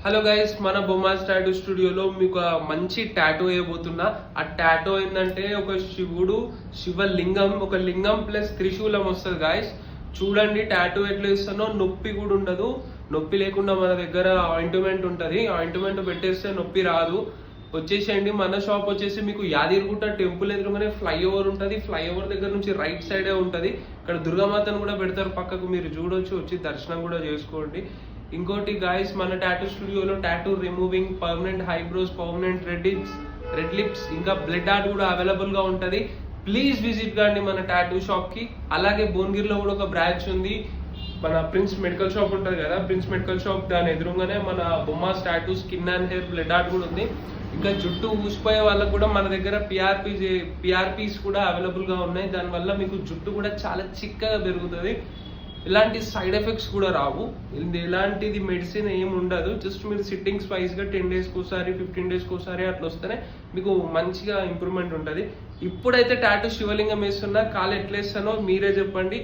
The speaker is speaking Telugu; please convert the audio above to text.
హలో గైస్, మన బొమ్మాస్ టాటూ స్టూడియోలో మీకు మంచి టాటూ వేయబోతున్నా. ఆ టాటూ ఏంటంటే ఒక శివలింగం, ఒక లింగం ప్లస్ త్రిశూలం వస్తుంది గాయస్. చూడండి టాటూ ఎట్లా ఇస్తానో, నొప్పి కూడా ఉండదు. నొప్పి లేకుండా మన దగ్గర ఆయింట్మెంట్ ఉంటుంది. ఆయింట్మెంట్ పెట్టేస్తే నొప్పి రాదు. వచ్చేసేయండి. మన షాప్ వచ్చేసి మీకు యాదగిరిగుట్ట టెంపుల్ ఎదురుగానే ఫ్లైఓవర్ ఉంటుంది. ఫ్లైఓవర్ దగ్గర నుంచి రైట్ సైడే ఉంటుంది. ఇక్కడ దుర్గామాతను కూడా పెడతారు పక్కకు, మీరు చూడొచ్చు. వచ్చి దర్శనం కూడా చేసుకోండి. ఇంకోటి గాయస్, మన టాటూ స్టూడియోలో tattoo removing, permanent eyebrows, permanent red lips, ఇంకా బ్లడ్ ఆర్ట్ కూడా అవైలబుల్ గా ఉంటుంది. ప్లీజ్ విజిట్ కండి మన టాటూ షాప్ కి. అలాగే భువనగిరిలో కూడా ఒక బ్రాంచ్ ఉంది. మన ప్రిన్స్ మెడికల్ షాప్ ఉంటుంది కదా, ప్రిన్స్ మెడికల్ షాప్ దాని ఎదురుగానే మన Bommas tattoo skin and hair blood art కూడా ఉంది. ఇంకా జుట్టు ఊసిపోయే వాళ్ళకు కూడా మన దగ్గర పిఆర్పీస్ కూడా అవైలబుల్ గా ఉన్నాయి. దానివల్ల మీకు జుట్టు కూడా చాలా చిక్కగా పెరుగుతుంది. ఇలాంటి సైడ్ ఎఫెక్ట్స్ కూడా రావు. ఎలాంటిది మెడిసిన్ ఏమి ఉండదు. జస్ట్ మీరు సిట్టింగ్స్ వైజ్గా 10 డేస్కి ఒకసారి, 15 డేస్కి ఒకసారి అట్లా వస్తేనే మీకు మంచిగా ఇంప్రూవ్మెంట్ ఉంటుంది. ఇప్పుడైతే టాటూ శివలింగం వేస్తున్నా, కాలు ఎట్లా వేస్తానో మీరే చెప్పండి.